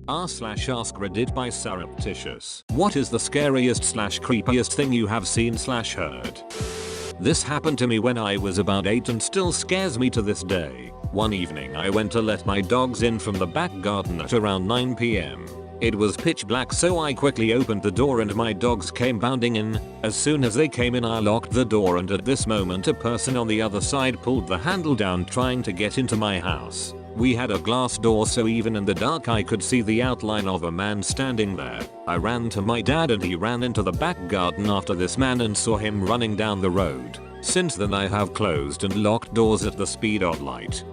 r/AskReddit by Surreptitious. What is the scariest/creepiest thing you have seen/heard? This happened to me when I was about 8 and still scares me to this day. One evening I went to let my dogs in from the back garden at around 9 PM. It was pitch black, so I quickly opened the door and my dogs came bounding in. As soon as they came in, I locked the door, and at this moment a person on the other side pulled the handle down trying to get into my house. We had a glass door, so even in the dark I could see the outline of a man standing there. I ran to my dad and he ran into the back garden after this man and saw him running down the road. Since then I have closed and locked doors at the speed of light.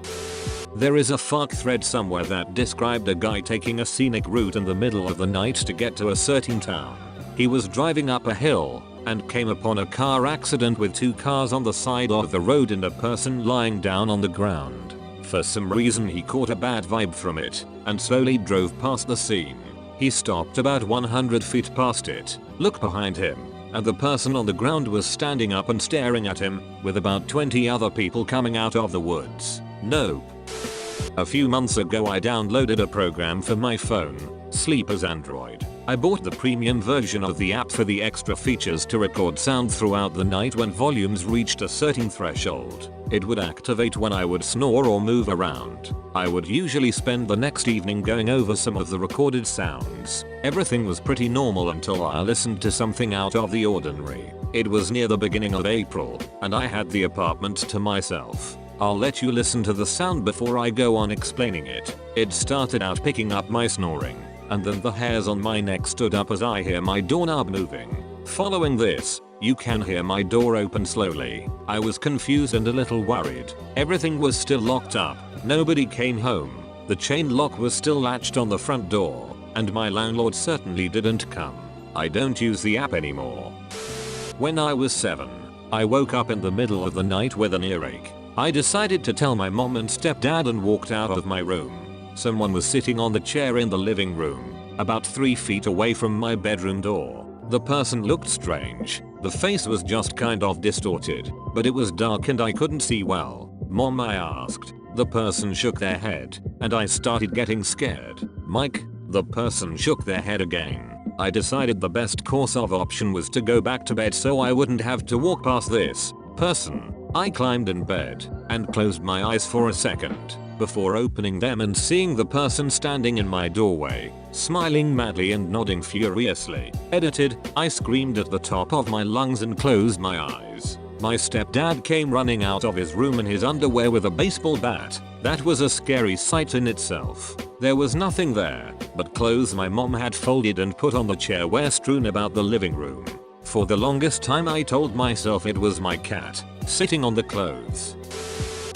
There is a FAQ thread somewhere that described a guy taking a scenic route in the middle of the night to get to a certain town. He was driving up a hill and came upon a car accident with 2 cars on the side of the road and a person lying down on the ground. For some reason he caught a bad vibe from it and slowly drove past the scene. He stopped about 100 feet past it, looked behind him, and the person on the ground was standing up and staring at him, with about 20 other people coming out of the woods. Nope. A few months ago I downloaded a program for my phone, Sleep as Android. I bought the premium version of the app for the extra features to record sound throughout the night when volumes reached a certain threshold. It would activate when I would snore or move around. I would usually spend the next evening going over some of the recorded sounds. Everything was pretty normal until I listened to something out of the ordinary. It was near the beginning of April, and I had the apartment to myself. I'll let you listen to the sound before I go on explaining it. It started out picking up my snoring, and then the hairs on my neck stood up as I hear my doorknob moving. Following this, you can hear my door open slowly. I was confused and a little worried. Everything was still locked up. Nobody came home. The chain lock was still latched on the front door, and my landlord certainly didn't come. I don't use the app anymore. When I was 7, I woke up in the middle of the night with an earache. I decided to tell my mom and stepdad and walked out of my room. Someone was sitting on the chair in the living room, about 3 feet away from my bedroom door. The person looked strange. The face was just kind of distorted, but it was dark and I couldn't see well. "Mom," I asked. The person shook their head, and I started getting scared. "Mike?" The person shook their head again. I decided the best course of option was to go back to bed so I wouldn't have to walk past this person. I climbed in bed and closed my eyes for a second before opening them and seeing the person standing in my doorway, smiling madly and nodding furiously. Edited, I screamed at the top of my lungs and closed my eyes. My stepdad came running out of his room in his underwear with a baseball bat. That was a scary sight in itself. There was nothing there but clothes my mom had folded and put on the chair were strewn about the living room. For the longest time I told myself it was my cat, sitting on the clothes.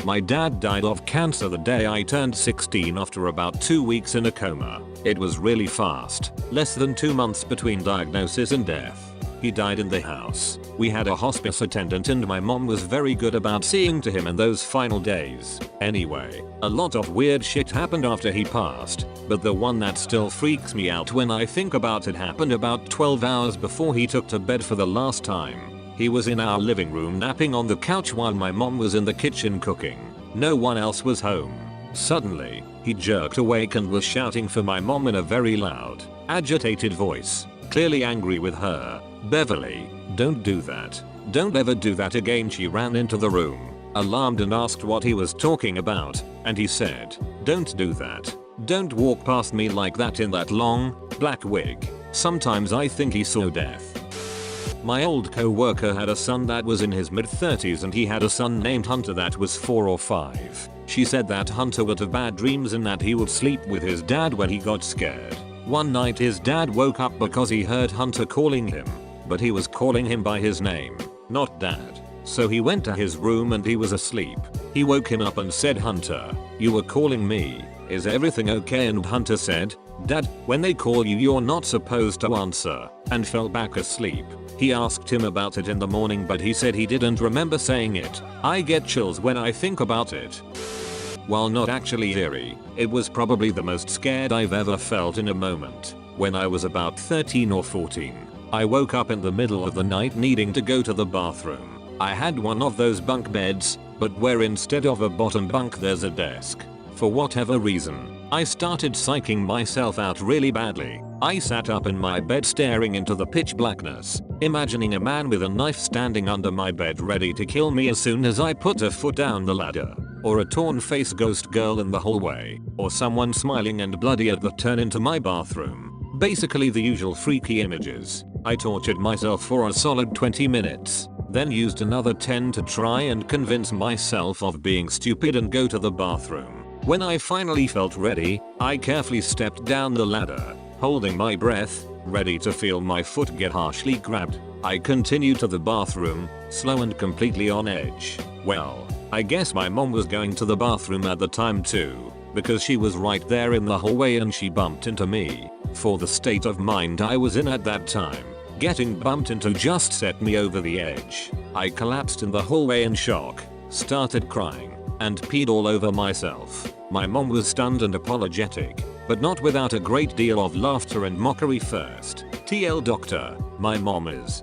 My dad died of cancer the day I turned 16 after about 2 weeks in a coma. It was really fast, less than 2 months between diagnosis and death. He died in the house. We had a hospice attendant and my mom was very good about seeing to him in those final days. Anyway, a lot of weird shit happened after he passed, but the one that still freaks me out when I think about it happened about 12 hours before he took to bed for the last time. He was in our living room napping on the couch while my mom was in the kitchen cooking. No one else was home. Suddenly, he jerked awake and was shouting for my mom in a very loud, agitated voice, clearly angry with her. "Beverly, don't do that. Don't ever do that again." She ran into the room, alarmed, and asked what he was talking about, and he said, "Don't do that. Don't walk past me like that in that long, black wig." Sometimes I think he saw death. My old co-worker had a son that was in his mid-30s and he had a son named Hunter that was 4 or 5. She said that Hunter would have bad dreams and that he would sleep with his dad when he got scared. One night his dad woke up because he heard Hunter calling him, but he was calling him by his name, not dad. So he went to his room and he was asleep. He woke him up and said, "Hunter, you were calling me. Is everything okay?" And Hunter said, "Dad, when they call you you're not supposed to answer," and fell back asleep. He asked him about it in the morning but he said he didn't remember saying it. I get chills when I think about it. While not actually eerie, it was probably the most scared I've ever felt in a moment. When I was about 13 or 14, I woke up in the middle of the night needing to go to the bathroom. I had one of those bunk beds, but where instead of a bottom bunk there's a desk. For whatever reason, I started psyching myself out really badly. I sat up in my bed staring into the pitch blackness, imagining a man with a knife standing under my bed ready to kill me as soon as I put a foot down the ladder. Or a torn-faced ghost girl in the hallway, or someone smiling and bloody at the turn into my bathroom. Basically the usual freaky images. I tortured myself for a solid 20 minutes, then used another 10 to try and convince myself of being stupid and go to the bathroom. When I finally felt ready, I carefully stepped down the ladder, holding my breath, ready to feel my foot get harshly grabbed. I continued to the bathroom, slow and completely on edge. Well, I guess my mom was going to the bathroom at the time too, because she was right there in the hallway and she bumped into me. For the state of mind I was in at that time, getting bumped into just set me over the edge. I collapsed in the hallway in shock, started crying, and peed all over myself. My mom was stunned and apologetic, but not without a great deal of laughter and mockery first. TL Doctor, my mom is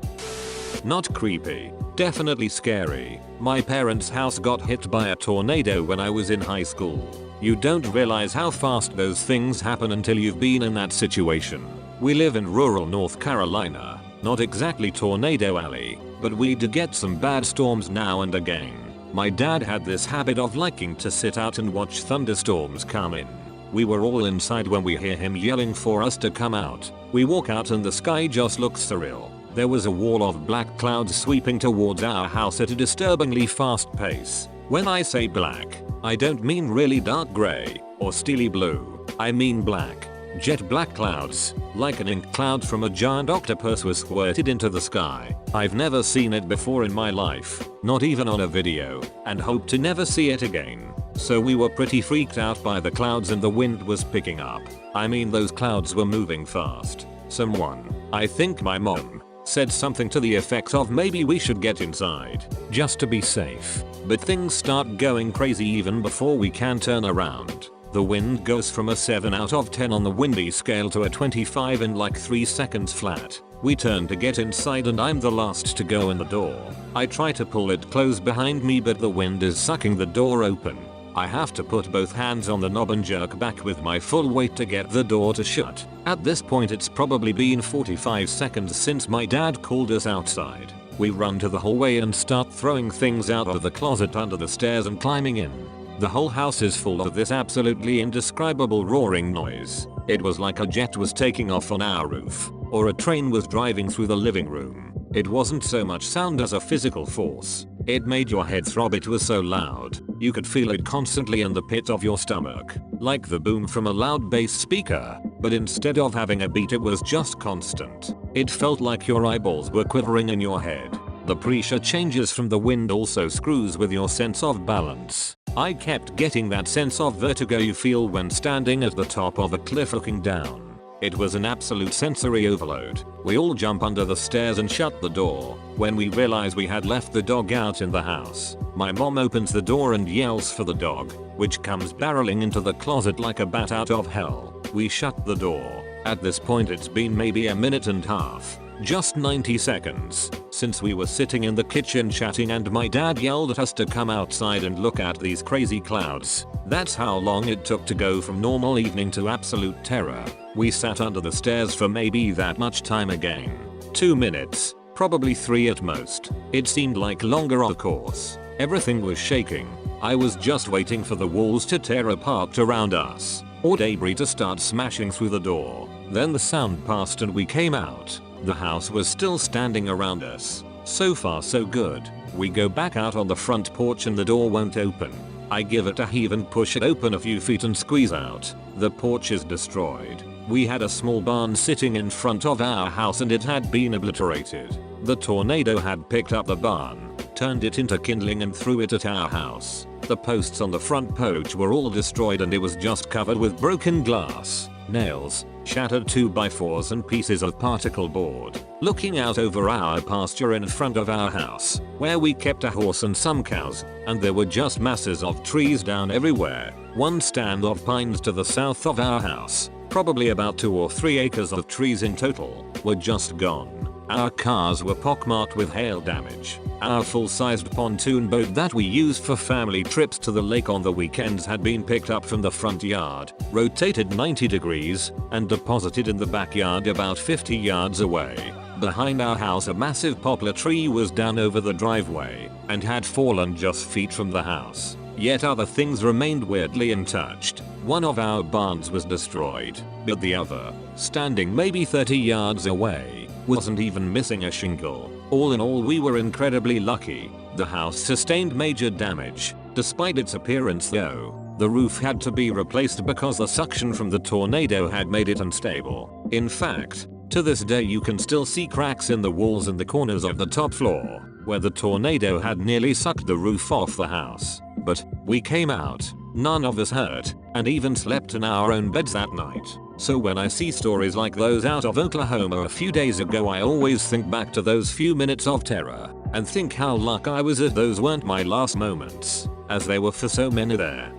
not creepy, definitely scary. My parents' house got hit by a tornado when I was in high school. You don't realize how fast those things happen until you've been in that situation. We live in rural North Carolina, not exactly Tornado Alley, but we do get some bad storms now and again. My dad had this habit of liking to sit out and watch thunderstorms come in. We were all inside when we hear him yelling for us to come out. We walk out and the sky just looks surreal. There was a wall of black clouds sweeping towards our house at a disturbingly fast pace. When I say black, I don't mean really dark grey or steely blue. I mean black. Jet black clouds, like an ink cloud from a giant octopus, was squirted into the sky. I've never seen it before in my life, not even on a video, and hope to never see it again. So we were pretty freaked out by the clouds and the wind was picking up. I mean, those clouds were moving fast. Someone, I think my mom, said something to the effect of maybe we should get inside, just to be safe. But things start going crazy even before we can turn around. The wind goes from a 7 out of 10 on the windy scale to a 25 in like 3 seconds flat. We turn to get inside and I'm the last to go in the door. I try to pull it closed behind me but the wind is sucking the door open. I have to put both hands on the knob and jerk back with my full weight to get the door to shut. At this point it's probably been 45 seconds since my dad called us outside. We run to the hallway and start throwing things out of the closet under the stairs and climbing in. The whole house is full of this absolutely indescribable roaring noise. It was like a jet was taking off on our roof, or a train was driving through the living room. It wasn't so much sound as a physical force. It made your head throb. It was so loud, you could feel it constantly in the pit of your stomach, like the boom from a loud bass speaker, but instead of having a beat it was just constant. It felt like your eyeballs were quivering in your head. The pressure changes from the wind also screws with your sense of balance. I kept getting that sense of vertigo you feel when standing at the top of a cliff looking down. It was an absolute sensory overload. We all jump under the stairs and shut the door. When we realize we had left the dog out in the house, my mom opens the door and yells for the dog, which comes barreling into the closet like a bat out of hell. We shut the door. At this point it's been maybe a minute and a half. Just 90 seconds since we were sitting in the kitchen chatting and my dad yelled at us to come outside and look at these crazy clouds. That's how long it took to go from normal evening to absolute terror. We sat under the stairs for maybe that much time again. 2 minutes, probably 3 at most. It seemed like longer of course. Everything was shaking. I was just waiting for the walls to tear apart around us, or debris to start smashing through the door. Then the sound passed and we came out. The house was still standing around us. So far so good. We go back out on the front porch and the door won't open. I give it a heave and push it open a few feet and squeeze out. The porch is destroyed. We had a small barn sitting in front of our house and it had been obliterated. The tornado had picked up the barn, turned it into kindling and threw it at our house. The posts on the front porch were all destroyed and it was just covered with broken glass, nails, shattered 2x4s and pieces of particle board. Looking out over our pasture in front of our house, where we kept a horse and some cows, and there were just masses of trees down everywhere. One stand of pines to the south of our house, probably about 2 or 3 acres of trees in total, were just gone. Our cars were pockmarked with hail damage. Our full-sized pontoon boat that we used for family trips to the lake on the weekends had been picked up from the front yard, rotated 90 degrees, and deposited in the backyard about 50 yards away. Behind our house a massive poplar tree was down over the driveway and had fallen just feet from the house. Yet other things remained weirdly untouched. One of our barns was destroyed, but the other, standing maybe 30 yards away, wasn't even missing a shingle. All in all, we were incredibly lucky. The house sustained major damage. Despite its appearance though, the roof had to be replaced because the suction from the tornado had made it unstable. In fact, to this day you can still see cracks in the walls and the corners of the top floor, where the tornado had nearly sucked the roof off the house. But we came out, none of us hurt, and even slept in our own beds that night. So when I see stories like those out of Oklahoma a few days ago, I always think back to those few minutes of terror and think how lucky I was that those weren't my last moments, as they were for so many there.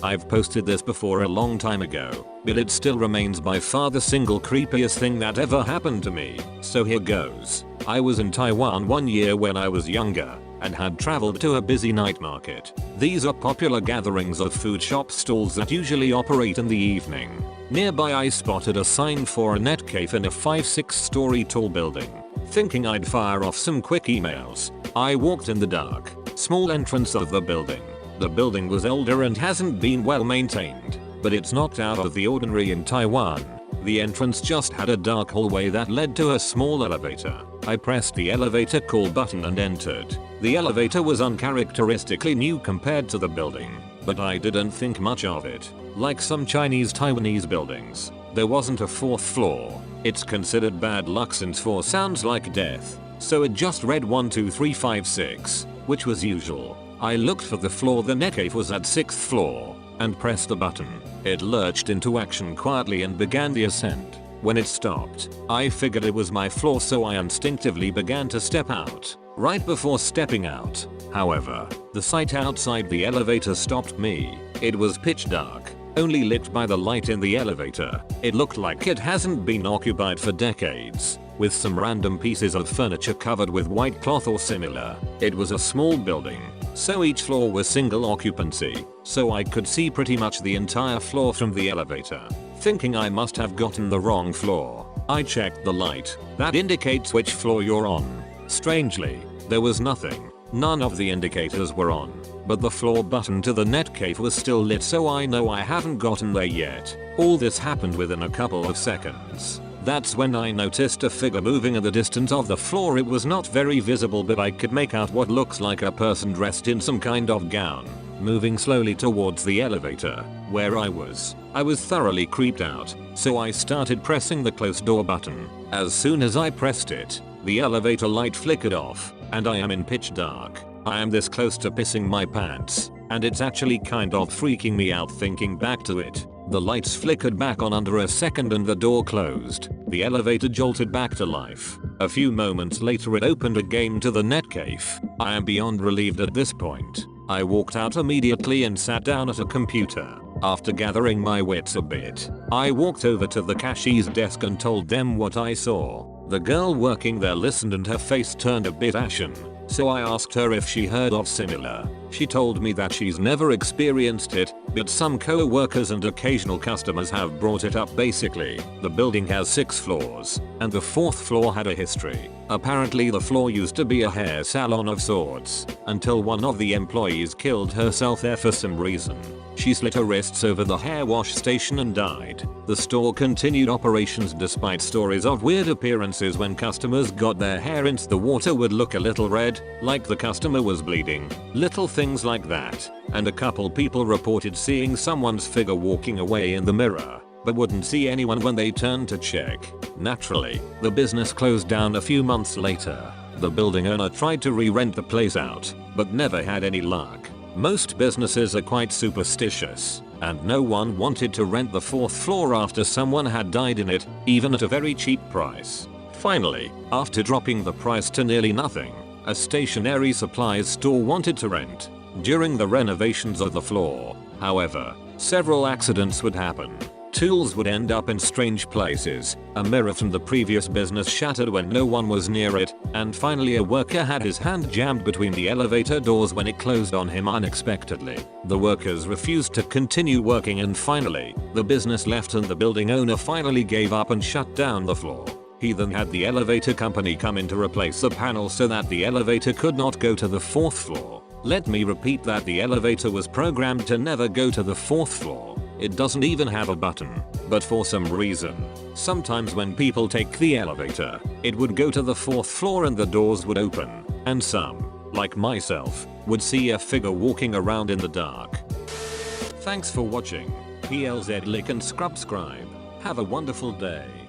I've posted this before a long time ago, but it still remains by far the single creepiest thing that ever happened to me, so here goes. I was in Taiwan one year when I was younger, and had traveled to a busy night market. These are popular gatherings of food shop stalls that usually operate in the evening. Nearby I spotted a sign for a net cafe in a 5-6 story tall building. Thinking I'd fire off some quick emails, I walked in the dark, small entrance of the building. The building was older and hasn't been well maintained, but it's not out of the ordinary in Taiwan. The entrance just had a dark hallway that led to a small elevator. I pressed the elevator call button and entered. The elevator was uncharacteristically new compared to the building, but I didn't think much of it. Like some Chinese Taiwanese buildings, there wasn't a 4th floor. It's considered bad luck since 4 sounds like death, so it just read 1 2 3 5 6, which was usual. I looked for the floor the net cafe was at 6th floor, and pressed the button. It lurched into action quietly and began the ascent. When it stopped, I figured it was my floor, so I instinctively began to step out. Right before stepping out, however, the sight outside the elevator stopped me. It was pitch dark, only lit by the light in the elevator. It looked like it hasn't been occupied for decades, with some random pieces of furniture covered with white cloth or similar. It was a small building, so each floor was single occupancy, so I could see pretty much the entire floor from the elevator. Thinking I must have gotten the wrong floor, I checked the light that indicates which floor you're on. Strangely, there was nothing. None of the indicators were on, but the floor button to the net cafe was still lit, so I know I haven't gotten there yet. All this happened within a couple of seconds. That's when I noticed a figure moving in the distance of the floor. It was not very visible, but I could make out what looks like a person dressed in some kind of gown, moving slowly towards the elevator, where I was. I was thoroughly creeped out, so I started pressing the close door button. As soon as I pressed it, the elevator light flickered off, and I am in pitch dark. I am this close to pissing my pants, and it's actually kind of freaking me out thinking back to it. The lights flickered back on under a second and the door closed. The elevator jolted back to life. A few moments later it opened again to the net cafe. I am beyond relieved at this point. I walked out immediately and sat down at a computer. After gathering my wits a bit, I walked over to the cashier's desk and told them what I saw. The girl working there listened and her face turned a bit ashen, so I asked her if she heard of similar. She told me that she's never experienced it, but some co-workers and occasional customers have brought it up. Basically, the building has 6 floors, and the 4th floor had a history. Apparently the floor used to be a hair salon of sorts, until one of the employees killed herself there for some reason. She slit her wrists over the hair wash station and died. The store continued operations despite stories of weird appearances when customers got their hair into the water would look a little red, like the customer was bleeding. Little things like that. And a couple people reported seeing someone's figure walking away in the mirror, but wouldn't see anyone when they turned to check. Naturally, the business closed down a few months later. The building owner tried to re-rent the place out, but never had any luck. Most businesses are quite superstitious, and no one wanted to rent the 4th floor after someone had died in it, even at a very cheap price. Finally, after dropping the price to nearly nothing, a stationery supplies store wanted to rent. During the renovations of the floor, however, several accidents would happen. Tools would end up in strange places, a mirror from the previous business shattered when no one was near it, and finally a worker had his hand jammed between the elevator doors when it closed on him unexpectedly. The workers refused to continue working and finally, the business left and the building owner finally gave up and shut down the floor. He then had the elevator company come in to replace the panel so that the elevator could not go to the 4th floor. Let me repeat that the elevator was programmed to never go to the 4th floor. It doesn't even have a button, but for some reason, sometimes when people take the elevator, it would go to the 4th floor and the doors would open, and some, like myself, would see a figure walking around in the dark. Thanks for watching. PLZ like and subscribe. Have a wonderful day.